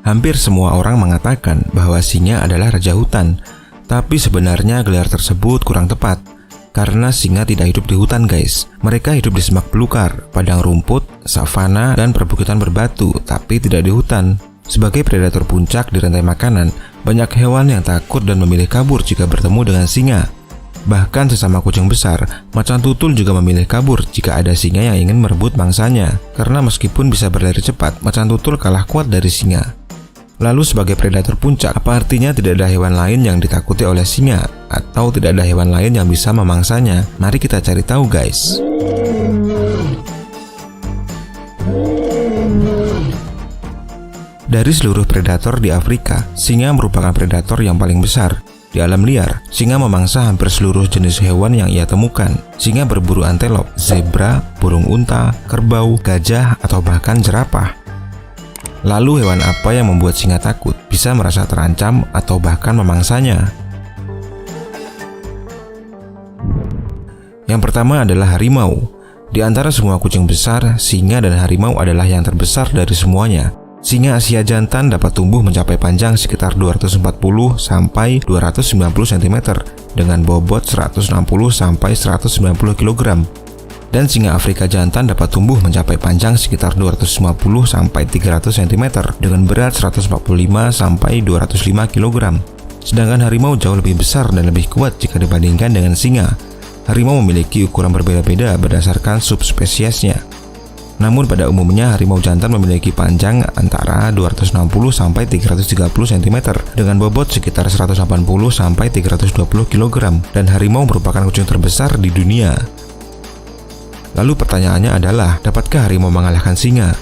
Hampir semua orang mengatakan bahwa singa adalah raja hutan, tapi sebenarnya gelar tersebut kurang tepat. Karena singa tidak hidup di hutan guys. Mereka hidup di semak belukar, padang rumput, savana, dan perbukitan berbatu, tapi tidak di hutan. Sebagai predator puncak di rantai makanan, banyak hewan yang takut dan memilih kabur jika bertemu dengan singa. Bahkan sesama kucing besar, macan tutul juga memilih kabur jika ada singa yang ingin merebut mangsanya. Karena meskipun bisa berlari cepat, macan tutul kalah kuat dari singa. Lalu sebagai predator puncak, apa artinya tidak ada hewan lain yang ditakuti oleh singa? Atau tidak ada hewan lain yang bisa memangsanya? Mari kita cari tahu guys. Dari seluruh predator di Afrika, singa merupakan predator yang paling besar. Di alam liar, singa memangsa hampir seluruh jenis hewan yang ia temukan. Singa berburu antelop, zebra, burung unta, kerbau, gajah, atau bahkan jerapah. Lalu hewan apa yang membuat singa takut, bisa merasa terancam, atau bahkan memangsanya? Yang pertama adalah harimau. Di antara semua kucing besar, singa dan harimau adalah yang terbesar dari semuanya. Singa Asia jantan dapat tumbuh mencapai panjang sekitar 240 sampai 290 cm dengan bobot 160 sampai 190 kg. Dan singa Afrika jantan dapat tumbuh mencapai panjang sekitar 250 sampai 300 cm dengan berat 145 sampai 205 kg. Sedangkan harimau jauh lebih besar dan lebih kuat jika dibandingkan dengan singa. Harimau memiliki ukuran berbeda-beda berdasarkan subspesiesnya. Namun pada umumnya harimau jantan memiliki panjang antara 260 sampai 330 cm dengan bobot sekitar 180 sampai 320 kg dan harimau merupakan kucing terbesar di dunia. Lalu pertanyaannya adalah, dapatkah harimau mengalahkan singa?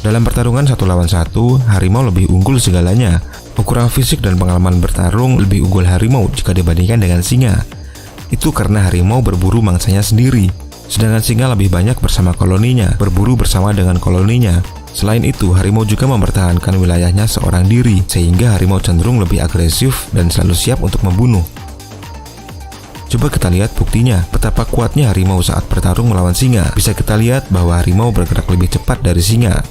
Dalam pertarungan 1 lawan 1, harimau lebih unggul segalanya. Ukuran fisik dan pengalaman bertarung lebih unggul harimau jika dibandingkan dengan singa. Itu karena harimau berburu mangsanya sendiri, sedangkan singa lebih banyak bersama koloninya, berburu bersama dengan koloninya. Selain itu, harimau juga mempertahankan wilayahnya seorang diri, sehingga harimau cenderung lebih agresif dan selalu siap untuk membunuh. Coba kita lihat buktinya, betapa kuatnya harimau saat bertarung melawan singa. Bisa kita lihat bahwa harimau bergerak lebih cepat dari singa.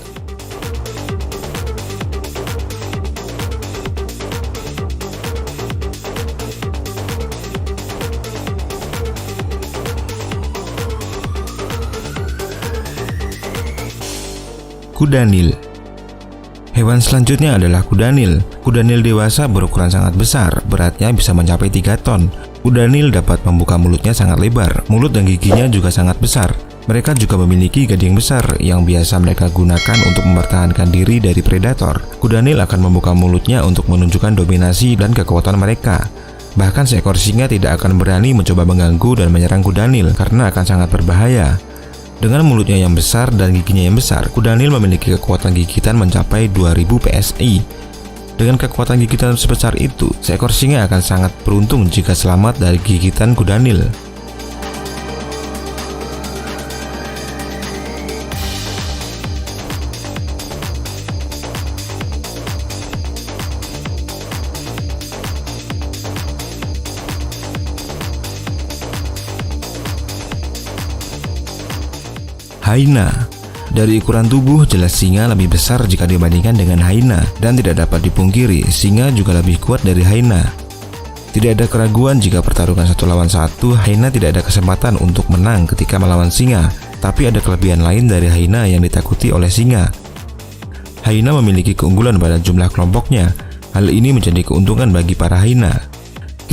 Kuda Nil. Hewan selanjutnya adalah kuda Nil. Kuda Nil dewasa berukuran sangat besar, beratnya bisa mencapai 3 ton. Kuda Nil dapat membuka mulutnya sangat lebar, mulut dan giginya juga sangat besar. Mereka juga memiliki gading besar yang biasa mereka gunakan untuk mempertahankan diri dari predator. Kuda Nil akan membuka mulutnya untuk menunjukkan dominasi dan kekuatan mereka. Bahkan seekor singa tidak akan berani mencoba mengganggu dan menyerang kuda Nil karena akan sangat berbahaya. Dengan mulutnya yang besar dan giginya yang besar, kuda Nil memiliki kekuatan gigitan mencapai 2000 PSI. Dengan kekuatan gigitan sebesar itu, seekor singa akan sangat beruntung jika selamat dari gigitan kuda Nil. Hyena. Dari ukuran tubuh, jelas singa lebih besar jika dibandingkan dengan hyena, dan tidak dapat dipungkiri, singa juga lebih kuat dari hyena. Tidak ada keraguan jika pertarungan 1 lawan 1, hyena tidak ada kesempatan untuk menang ketika melawan singa, tapi ada kelebihan lain dari hyena yang ditakuti oleh singa. Hyena memiliki keunggulan pada jumlah kelompoknya. Hal ini menjadi keuntungan bagi para hyena.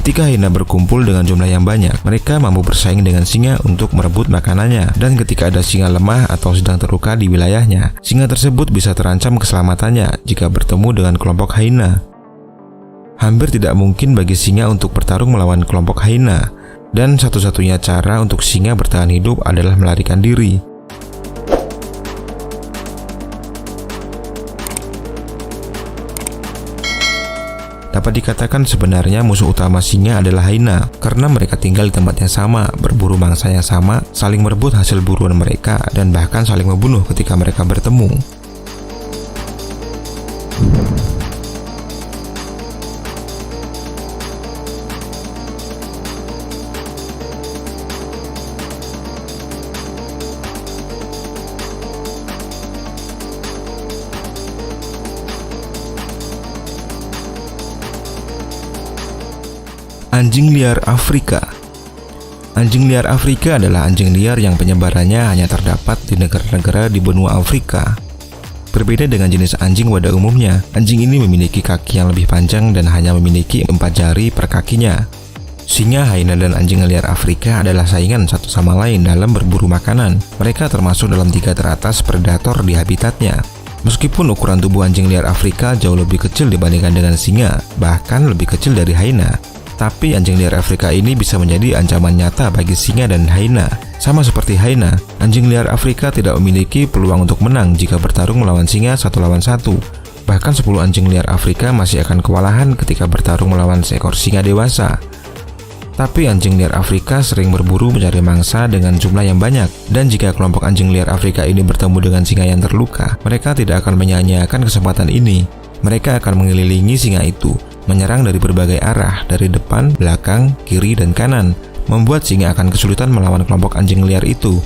Ketika hyena berkumpul dengan jumlah yang banyak, mereka mampu bersaing dengan singa untuk merebut makanannya. Dan ketika ada singa lemah atau sedang terluka di wilayahnya, singa tersebut bisa terancam keselamatannya jika bertemu dengan kelompok hyena. Hampir tidak mungkin bagi singa untuk bertarung melawan kelompok hyena, dan satu-satunya cara untuk singa bertahan hidup adalah melarikan diri. Dapat dikatakan sebenarnya musuh utama singa adalah hyena, karena mereka tinggal di tempat yang sama, berburu mangsa yang sama, saling merebut hasil buruan mereka, dan bahkan saling membunuh ketika mereka bertemu. Anjing liar Afrika. Anjing liar Afrika adalah anjing liar yang penyebarannya hanya terdapat di negara-negara di benua Afrika. Berbeda dengan jenis anjing pada umumnya, anjing ini memiliki kaki yang lebih panjang dan hanya memiliki 4 jari per kakinya. Singa, hyena, dan anjing liar Afrika adalah saingan satu sama lain dalam berburu makanan. Mereka termasuk dalam 3 teratas predator di habitatnya. Meskipun ukuran tubuh anjing liar Afrika jauh lebih kecil dibandingkan dengan singa, bahkan lebih kecil dari hyena, tapi anjing liar Afrika ini bisa menjadi ancaman nyata bagi singa dan hyena. Sama seperti hyena, anjing liar Afrika tidak memiliki peluang untuk menang jika bertarung melawan singa 1 lawan 1. Bahkan 10 anjing liar Afrika masih akan kewalahan ketika bertarung melawan seekor singa dewasa. Tapi anjing liar Afrika sering berburu mencari mangsa dengan jumlah yang banyak, dan jika kelompok anjing liar Afrika ini bertemu dengan singa yang terluka, mereka tidak akan menyia-nyiakan kesempatan ini. Mereka akan mengelilingi singa itu, menyerang dari berbagai arah, dari depan, belakang, kiri, dan kanan, membuat singa akan kesulitan melawan kelompok anjing liar itu.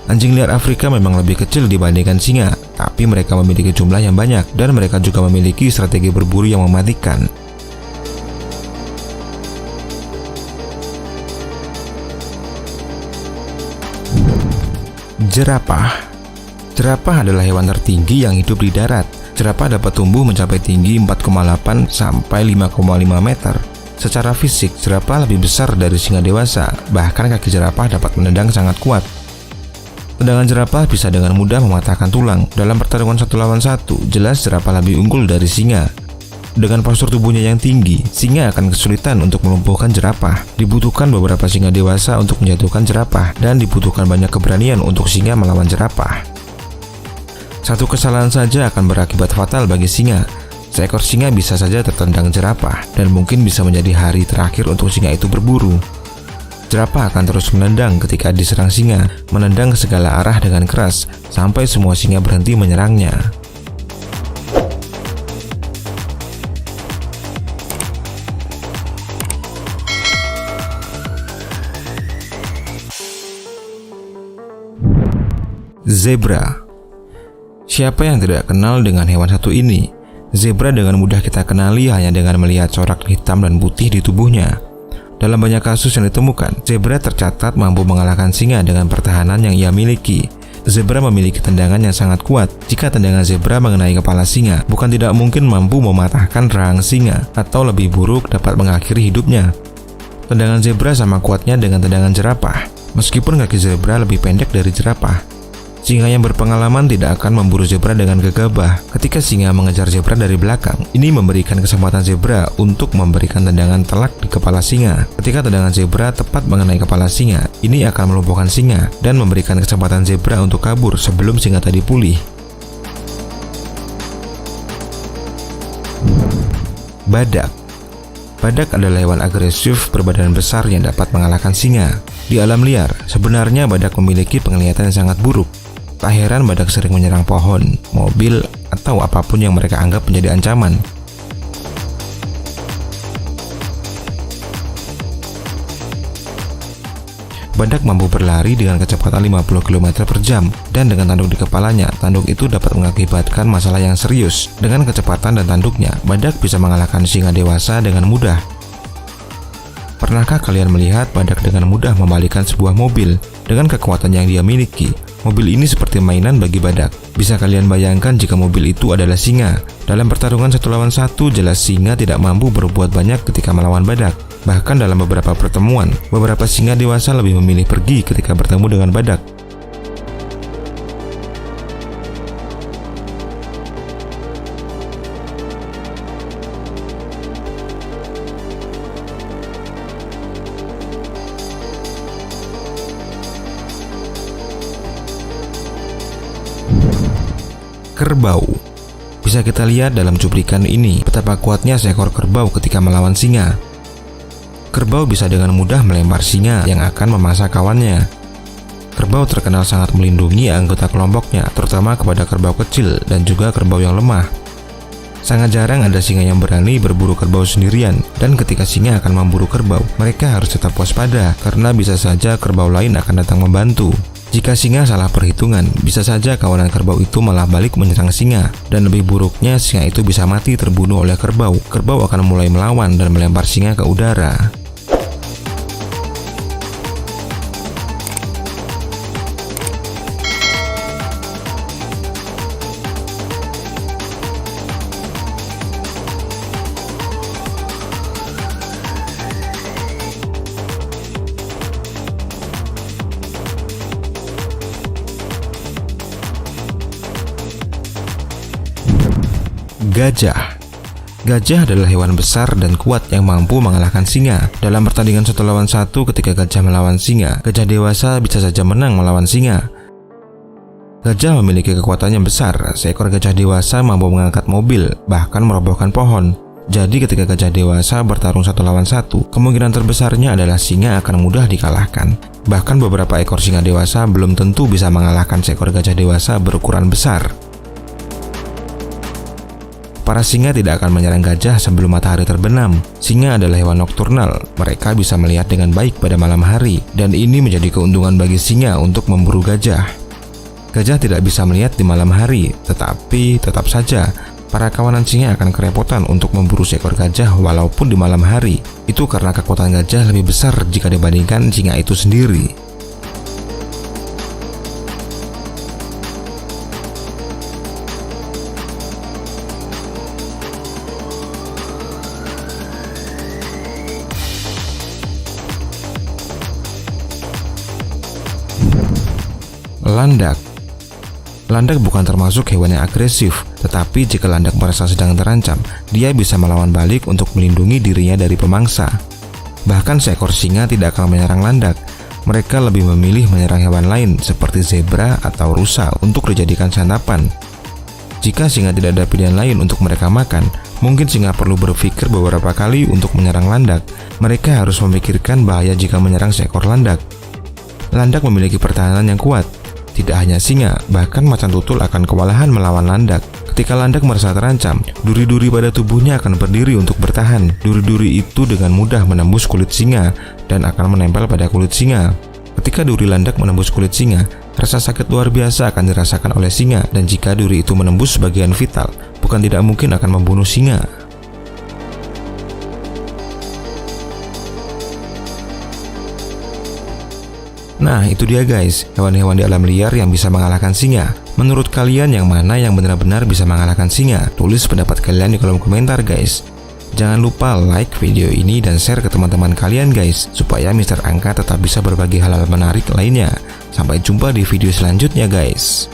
Anjing liar Afrika memang lebih kecil dibandingkan singa, tapi mereka memiliki jumlah yang banyak, dan mereka juga memiliki strategi berburu yang mematikan. Jerapah. Jerapah adalah hewan tertinggi yang hidup di darat. Jerapah dapat tumbuh mencapai tinggi 4,8 sampai 5,5 meter. Secara fisik, jerapah lebih besar dari singa dewasa, bahkan kaki jerapah dapat menendang sangat kuat. Tendangan jerapah bisa dengan mudah mematahkan tulang. Dalam pertarungan 1 lawan 1, jelas jerapah lebih unggul dari singa. Dengan postur tubuhnya yang tinggi, singa akan kesulitan untuk melumpuhkan jerapah. Dibutuhkan beberapa singa dewasa untuk menjatuhkan jerapah, dan dibutuhkan banyak keberanian untuk singa melawan jerapah. Satu kesalahan saja akan berakibat fatal bagi singa. Seekor singa bisa saja tertendang jerapah, dan mungkin bisa menjadi hari terakhir untuk singa itu berburu. Jerapah akan terus menendang ketika diserang singa, menendang ke segala arah dengan keras, sampai semua singa berhenti menyerangnya. Zebra. Siapa yang tidak kenal dengan hewan satu ini? Zebra dengan mudah kita kenali hanya dengan melihat corak hitam dan putih di tubuhnya. Dalam banyak kasus yang ditemukan, zebra tercatat mampu mengalahkan singa dengan pertahanan yang ia miliki. Zebra memiliki tendangan yang sangat kuat. Jika tendangan zebra mengenai kepala singa, bukan tidak mungkin mampu mematahkan rahang singa, atau lebih buruk dapat mengakhiri hidupnya. Tendangan zebra sama kuatnya dengan tendangan jerapah, meskipun kaki zebra lebih pendek dari jerapah. Singa yang berpengalaman tidak akan memburu zebra dengan gegabah. Ketika singa mengejar zebra dari belakang, ini memberikan kesempatan zebra untuk memberikan tendangan telak di kepala singa. Ketika tendangan zebra tepat mengenai kepala singa, ini akan melumpuhkan singa dan memberikan kesempatan zebra untuk kabur sebelum singa tadi pulih. Badak. Badak adalah hewan agresif berbadan besar yang dapat mengalahkan singa. Di alam liar, sebenarnya badak memiliki penglihatan yang sangat buruk. Tak heran badak sering menyerang pohon, mobil, atau apapun yang mereka anggap menjadi ancaman. Badak mampu berlari dengan kecepatan 50 km per jam, dan dengan tanduk di kepalanya, tanduk itu dapat mengakibatkan masalah yang serius. Dengan kecepatan dan tanduknya, badak bisa mengalahkan singa dewasa dengan mudah. Pernahkah kalian melihat badak dengan mudah membalikkan sebuah mobil? Dengan kekuatan yang dia miliki, mobil ini seperti mainan bagi badak. Bisa kalian bayangkan jika mobil itu adalah singa? Dalam pertarungan 1 lawan 1, jelas singa tidak mampu berbuat banyak ketika melawan badak. Bahkan dalam beberapa pertemuan, beberapa singa dewasa lebih memilih pergi ketika bertemu dengan badak. Kerbau. Bisa kita lihat dalam cuplikan ini betapa kuatnya seekor kerbau ketika melawan singa. Kerbau bisa dengan mudah melempar singa yang akan memangsa kawannya. Kerbau terkenal sangat melindungi anggota kelompoknya, terutama kepada kerbau kecil dan juga kerbau yang lemah. Sangat jarang ada singa yang berani berburu kerbau sendirian, dan ketika singa akan memburu kerbau, mereka harus tetap waspada karena bisa saja kerbau lain akan datang membantu. Jika singa salah perhitungan, bisa saja kawanan kerbau itu malah balik menyerang singa, dan lebih buruknya singa itu bisa mati terbunuh oleh kerbau. Kerbau akan mulai melawan dan melempar singa ke udara. Gajah. Gajah adalah hewan besar dan kuat yang mampu mengalahkan singa. Dalam pertandingan 1 lawan 1 ketika gajah melawan singa, gajah dewasa bisa saja menang melawan singa. Gajah memiliki kekuatan yang besar. Seekor gajah dewasa mampu mengangkat mobil, bahkan merobohkan pohon. Jadi ketika gajah dewasa bertarung 1 lawan 1, kemungkinan terbesarnya adalah singa akan mudah dikalahkan. Bahkan beberapa ekor singa dewasa belum tentu bisa mengalahkan seekor gajah dewasa berukuran besar. Para singa tidak akan menyerang gajah sebelum matahari terbenam. Singa adalah hewan nokturnal. Mereka bisa melihat dengan baik pada malam hari, dan ini menjadi keuntungan bagi singa untuk memburu gajah. Gajah tidak bisa melihat di malam hari, tetapi tetap saja para kawanan singa akan kerepotan untuk memburu seekor gajah walaupun di malam hari. Itu karena kekuatan gajah lebih besar jika dibandingkan singa itu sendiri. Landak. Landak bukan termasuk hewan yang agresif, tetapi jika landak merasa sedang terancam, dia bisa melawan balik untuk melindungi dirinya dari pemangsa. Bahkan seekor singa tidak akan menyerang landak. Mereka lebih memilih menyerang hewan lain seperti zebra atau rusa untuk dijadikan santapan. Jika singa tidak ada pilihan lain untuk mereka makan, mungkin singa perlu berpikir beberapa kali untuk menyerang landak. Mereka harus memikirkan bahaya jika menyerang seekor landak. Landak memiliki pertahanan yang kuat. Tidak hanya singa, bahkan macan tutul akan kewalahan melawan landak. Ketika landak merasa terancam, duri-duri pada tubuhnya akan berdiri untuk bertahan. Duri-duri itu dengan mudah menembus kulit singa dan akan menempel pada kulit singa. Ketika duri landak menembus kulit singa, rasa sakit luar biasa akan dirasakan oleh singa, dan jika duri itu menembus bagian vital, bukan tidak mungkin akan membunuh singa. Nah, itu dia guys, hewan-hewan di alam liar yang bisa mengalahkan singa. Menurut kalian yang mana yang benar-benar bisa mengalahkan singa? Tulis pendapat kalian di kolom komentar guys. Jangan lupa like video ini dan share ke teman-teman kalian guys, supaya Mr. Angka tetap bisa berbagi hal-hal menarik lainnya. Sampai jumpa di video selanjutnya guys.